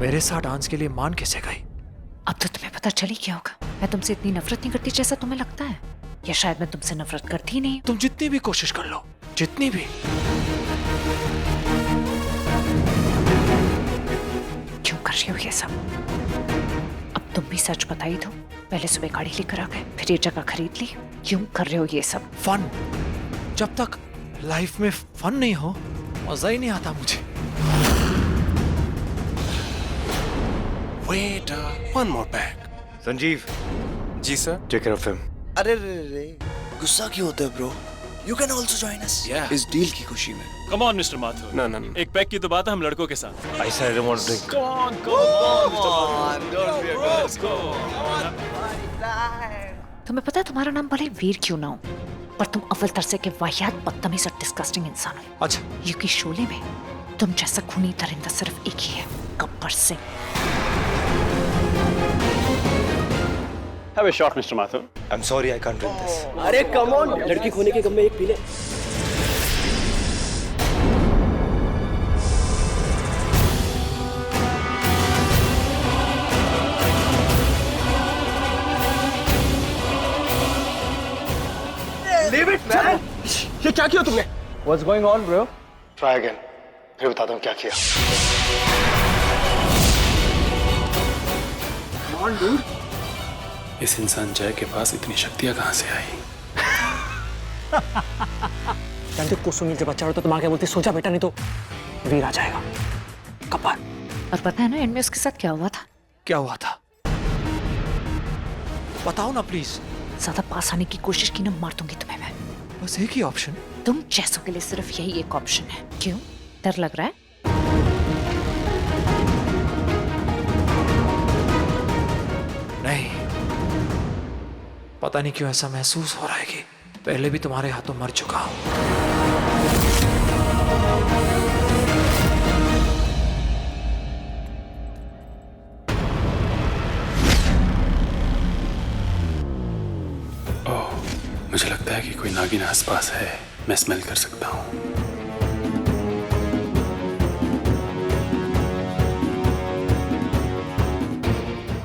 मेरे साथ डांस के लिए मान कैसे गई? अब तो तुम्हें पता चल ही क्या होगा। मैं तुमसे इतनी नफरत नहीं करती जैसा तुम्हें लगता है, या शायद मैं तुमसे नफरत करती ही नहीं। तुम जितनी भी कोशिश कर लो, जितनी भी। क्यों कर रही हो ये सब? अब तुम भी सच बता ही दो। पहले सुबह गाड़ी लेकर आ गए, फिर ये जगह खरीद ली। क्यों कर रहे हो ये सब? फन। जब तक लाइफ में फन नहीं हो, मजा ही नहीं आता मुझे। Wait, one more pack. Sanjeev, ji sir. Take care of him. अरे रे गुस्सा क्यों होता है bro? You can also join us. Yeah. इस डील की खुशी में। Come on, Mr. Mathur. No. एक पैक की तो बात है हम लड़कों के साथ. I said I don't want to drink. Come on, Let's go. तुम्हें पता है तुम्हारा नाम भले वीर क्यों ना हो, पर तुम अव्वल तरसे के वाहियात, बदतमीज और डिस्गस्टिंग इंसान हो। अच्छा, यूकी शोले में तुम जैसा खूनी दरिंदा सिर्फ एक ही है, Gabbar Singh. Have a shot, Mr. Mathur. I'm sorry, I can't drink this. अरे कम ऑन, लड़की खोने के गम में एक पी ले। Leave it, man. ये क्या किया तुमने? What's going on, bro? Try again. फिर बताता हूँ क्या किया। Come on, dude. इस इंसान जय के पास इतनी शक्तियाँ कहाँ से आई? जानते कुसुम जब बच्चा होता तो माँ क्या बोलती, सोचा बेटा नहीं तो वीर आ जाएगा। कपार। और पता है ना एंड में उसके साथ क्या हुआ था? क्या हुआ था? बताओ ना प्लीज। ज्यादा पास आने की कोशिश की ना, मार दूंगी तुम्हें मैं। बस एक ही ऑप्शन। तुम जैसों के लिए सिर्फ यही एक ऑप्शन है। क्यों? डर लग रहा है? नहीं, पता नहीं क्यों ऐसा महसूस हो रहा है कि पहले भी तुम्हारे हाथों मर चुका हूं। ओह, मुझे लगता है कि कोई नागिन आसपास है। मैं स्मेल कर सकता हूँ।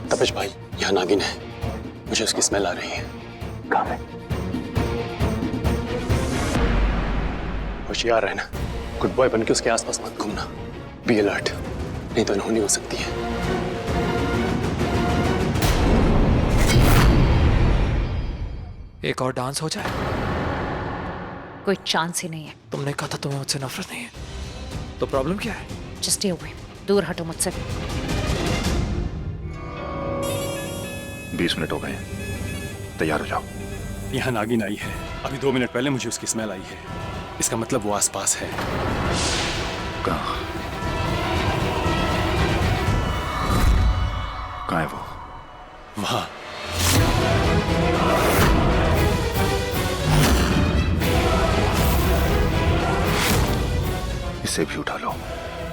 तपेश भाई, यहाँ नागिन है। मुझे उसकी स्मेल आ रही है। कहाँ है? होशियार रहना। गुड बॉय बनके उसके आसपास मत घूमना। बी अलर्ट, नहीं तो अनहोनी हो सकती है। एक और डांस हो जाए। कोई चांस ही नहीं है। तुमने कहा था तुम्हें मुझसे नफरत नहीं है, तो प्रॉब्लम क्या है? जस्ट स्टे अवे, दूर हटो मुझसे। 20 मिनट हो गए, तैयार हो जाओ। यहाँ नागिन आई है। अभी 2 मिनट पहले मुझे उसकी स्मेल आई है। इसका मतलब वो आसपास है। कहाँ है वो? वहाँ। इसे भी उठा लो,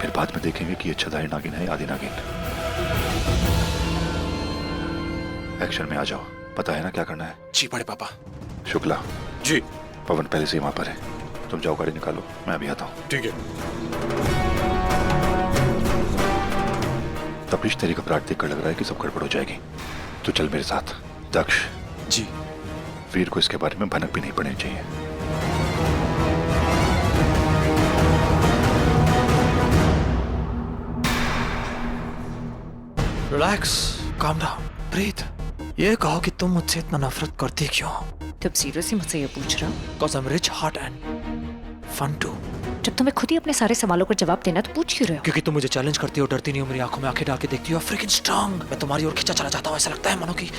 फिर बाद में देखेंगे कि ये छदाई नागिन है या आदि नागिन। एक्शन में आ जाओ। पता है ना क्या करना है? जी बड़े पापा. शुक्ला जी पवन पहले से वहां पर है, तुम जाओ गाड़ी निकालो, मैं अभी आता हूँ। ठीक है। तपीश तेरी घबराहट देखकर लग रहा है कि सब गड़बड़ हो जाएगी। तो चल मेरे साथ। दक्ष जी। वीर को इसके बारे में भनक भी नहीं पड़नी चाहिए। Relax, calm down, breathe. ये कहो कि तुम मुझसे इतना नफरत करती क्यों? तुम सीरियसली मुझसे ये पूछ रहे हो? Cause I'm rich, hot and fun too. जब तुम्हें खुद ही अपने सारे सवालों का जवाब देना तो पूछ क्यों रहे हो? क्योंकि तुम मुझे चैलेंज करती हो, डरती नहीं हो, मेरी आंखों में आंखें डाल के देखती हो, फ्रीकिंग स्ट्रांग। मैं तुम्हारी ओर खींचा चला जाता हूँ, ऐसा लगता है मानो कि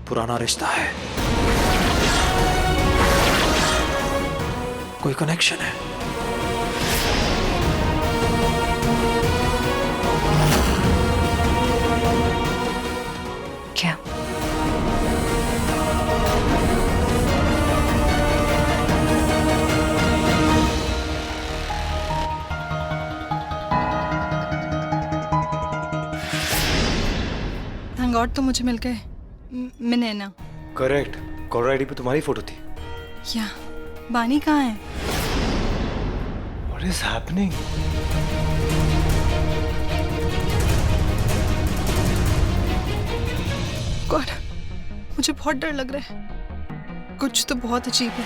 पुराना रिश्ता है, कोई कनेक्शन है। क्या? थैंक गॉड तो मुझे मिल गए। मैंने ना करेक्ट, कॉलर आईडी पे तुम्हारी फोटो थी। क्या बानी कहाँ है? और What is happening? गॉड, मुझे बहुत डर लग रहा है। कुछ तो बहुत अजीब है।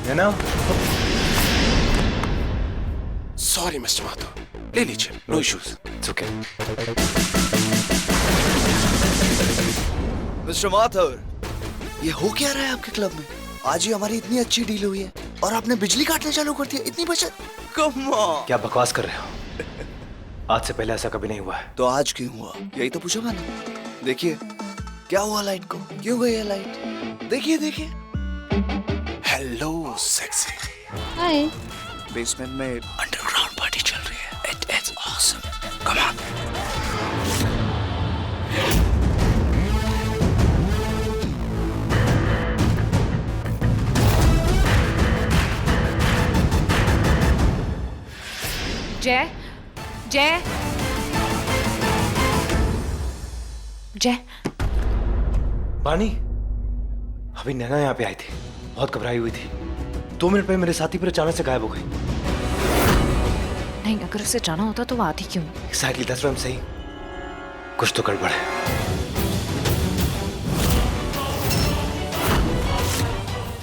नैना, सॉरी मिस्टर माथुर, ले लीजिए, no issues. it's okay. Mister Mathur, ये हो क्या रहा है आपके क्लब में? आज ही हमारी इतनी अच्छी डील हुई है और आपने बिजली काटना चालू कर दिया। इतनी बचत, कम ऑन। क्या बकवास कर रहे हो? आज से पहले ऐसा कभी नहीं हुआ है। तो आज क्यों हुआ? यही तो पूछा मैंने। देखिए क्या हुआ लाइट को, क्यों गई है लाइट? देखिए देखिए। Hello sexy. हाय। बेसमेंट में अंडरग्राउंड पार्टी चल रही है। It is awesome. Come on. जय, जय, जय। बानी, अभी नैना यहाँ पे आई थी, बहुत घबराई हुई थी। 2 मिनट पहले मेरे साथी पर अचानक से गायब हो गई। नहीं, अगर उसे जाना होता तो वो आती क्यों? Exactly, that's what I'm saying. कुछ तो गड़बड़ है।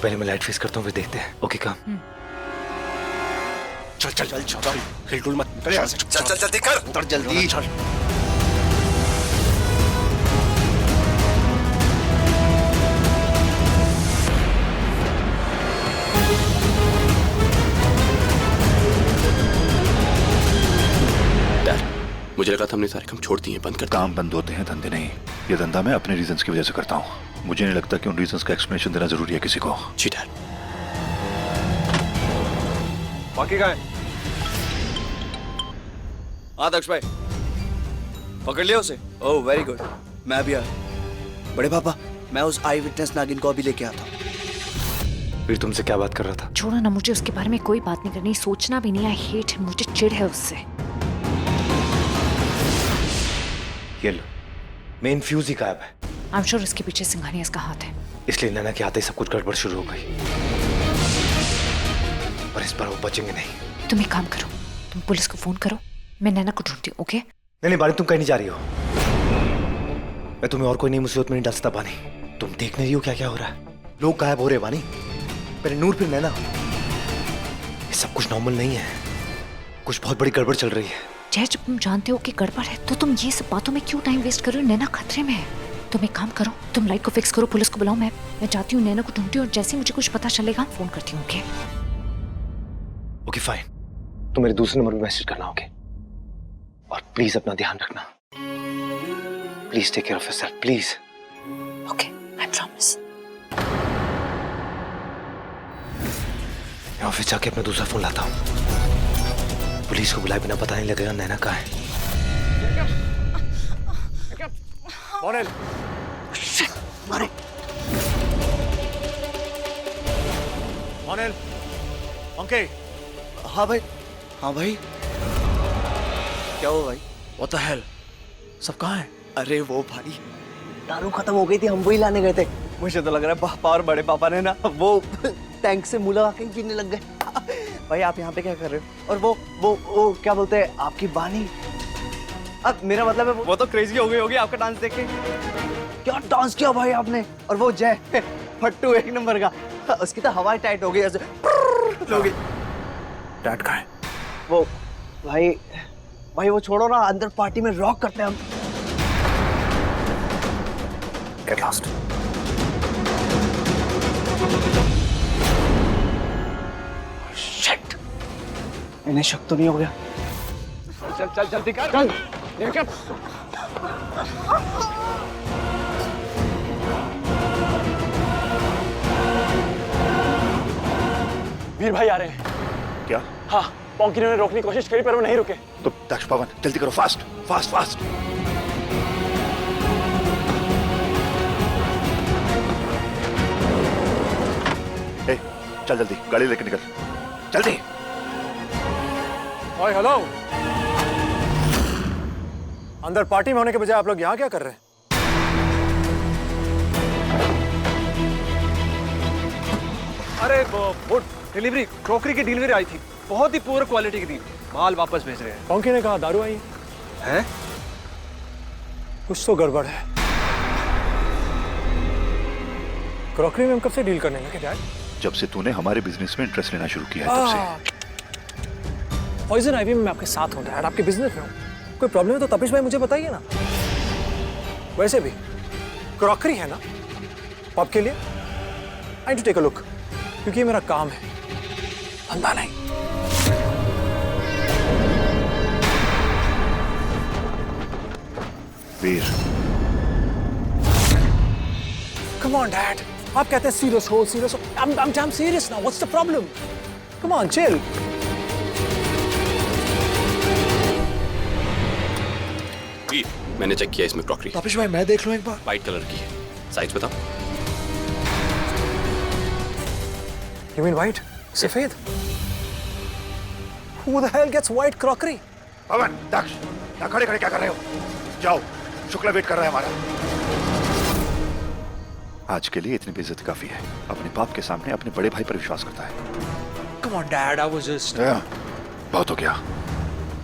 पहले मैं लाइट फिक्स करता हूँ, फिर देखते हैं। ओके काम। चल चल चल चल, हिलडुल मत। चल चल जल्दी कर, उतर जल्दी। चल। मुझे लगा था हमने सारे काम छोड़ दिए, बंद कर। काम बंद होते हैं, धंधे नहीं। ये धंधा मैं अपने रीजंस की वजह से करता हूँ। मुझे नहीं लगता कि उन रीजंस का एक्सप्लेनेशन देना जरूरी है किसी को। जी डैड। बाकी का है? हाँ दक्ष भाई, पकड़ लिया उसे? Oh very good. मैं भी आया। बड़े पापा, मैं उस आई विटनेस नागिन को अभी लेके आता हूँ। फिर तुमसे क्या बात कर रहा था? छोड़ो ना, मुझे उसके बारे में कोई बात नहीं करनी, सोचना भी नहीं। आई हेट, मुझे चिढ़ है उससे। ये लो, मेन फ्यूज ही गायब है। आई एम श्योर उसके पीछे सिंघानिया का हाथ है। इसलिए नैना के आते ही सब कुछ गड़बड़ शुरू हो गई। पर इस बार वो बचेंगे नहीं। तुम एक काम करो, तुम पुलिस को फोन करो, मैं नैना को ढूंढती हूँ। ओके? नहीं नहीं बानी, तुम कहीं नहीं जा रही हो। मैं तुम्हें और कोई नई मुसीबत में नहीं डाल सकता बानी। तुम देख नहीं रही हो क्या क्या हो रहा है? लोग गायब हो रहे हैं बानी। पहले नूर, फिर नैना। ये सब कुछ नॉर्मल नहीं है, कुछ बहुत बड़ी गड़बड़ चल रही है। जय, जब तुम जानते हो कि गड़बड़ है तो तुम ये सब बातों में क्यों टाइम वेस्ट कर रहे हो? नैना खतरे में है। तुम एक काम करो, तुम लाइट को फिक्स करो, पुलिस को बुलाओ। मैं जाती हूँ, नैना को ढूंढती हूँ और जैसे ही मुझे कुछ पता चलेगा फोन करती हूँ। ओके? ओके फाइन, तुम मेरे दूसरे नंबर पे मैसेज करना। ओके? और प्लीज अपना ध्यान रखना। Please take care of yourself, please. Okay, I promise. मैं ऑफिस जाके अपना दूसरा फोन लाता हूँ। पुलिस को बुलाए बिना पता नहीं लगेगा नैना कहाँ है। Monel, okay. हाँ भाई, हाँ भाई। क्या हुआ भाई? What the hell? सब कहाँ है? अरे वो भाई, दारू खत्म हो गई थी, हम वही लाने गए थे। मुझे तो लग रहा है पापा और बड़े पापा ने ना वो टैंक से मुँह लगा के पीने लग गए। भाई आप यहाँ पे क्या कर रहे हो? और वो क्या बोलते हैं, आपकी बानी? अब मेरा मतलब है वो तो क्रेजी हो गई होगी आपका डांस देख के। क्या डांस किया भाई आपने? और वो जय फट्टू एक नंबर का, उसकी तो हवा टाइट हो गई ऐसे हो गई। डैड कहाँ है? वो भाई वो छोड़ो ना, अंदर पार्टी में रॉक करते हैं हम। Get lost. Shit! इन्हें शक तो नहीं हो गया? चल चल जल्दी कर, चल लेकर। वीर भाई आ रहे हैं। क्या? हाँ, पॉन्की ने रोकने की कोशिश करी पर वो नहीं रुके। तो दक्ष पवन, जल्दी करो, फास्ट फास्ट फास्ट। ए, चल जल्दी, गाड़ी लेके निकल, जल्दी। ओए हेलो, अंदर पार्टी में होने के बजाय आप लोग यहाँ क्या कर रहे हैं? अरे वो डिलीवरी, क्रॉकरी की डिलीवरी आई थी, बहुत ही पुअर क्वालिटी की थी, माल वापस भेज रहे हैं। पंखी ने कहा दारू आई हैं? कुछ तो गड़बड़ है। क्रॉकरी में हम कब से डील करने लगे डैड? जब से तूने हमारे बिजनेस में इंटरेस्ट लेना शुरू किया है तब से। पॉइजन आइवी में मैं आपके साथ हूँ डैड, आपके बिजनेस में हूँ। कोई प्रॉब्लम है तो तपिश भाई मुझे बताइए ना। वैसे भी क्रॉकरी है ना पब के लिए, आई टू टेक अ लुक, क्योंकि ये मेरा काम है, धंधा नहीं। वीर, कम ऑन डैड, आप कहते हैं सीरियस हो, सीरियस हो। I'm serious now. What's the problem? Come on, chill. वीर, मैंने चेक किया इसमें क्रॉकरी तापिश भाई मैं देख लूं एक बार। वाइट कलर की है। साइज बताओ। You mean white? सफेद? Who the hell gets white crockery? पवन, दक्ष, यहाँ खड़े खड़े क्या कर रहे हो? जाओ, शुक्ला वेट कर रहा है हमारा। आज के लिए इतनी बेइज्जती काफी है। अपने बाप के सामने अपने बड़े भाई पर विश्वास करता है। Come on, Dad. I was just. बहुत हो गया।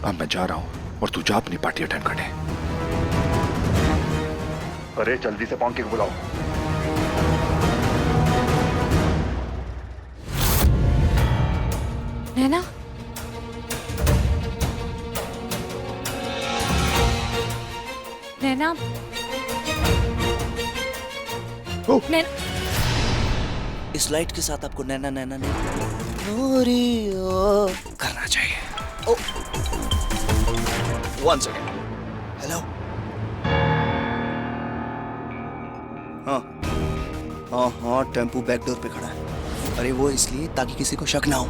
अब मैं जा रहा हूँ और तू जा अपनी पार्टी अटेंड करने। अरे जल्दी से पॉन्की को बुलाओ। नैना, नैना, नैना, इस लाइट के साथ आपको नैना नैना नहीं करना चाहिए। ओ, 1 सेकेंड। हेलो। हाँ हाँ हाँ, टेम्पू बैक डोर पे खड़ा है। अरे वो इसलिए ताकि किसी को शक ना हो।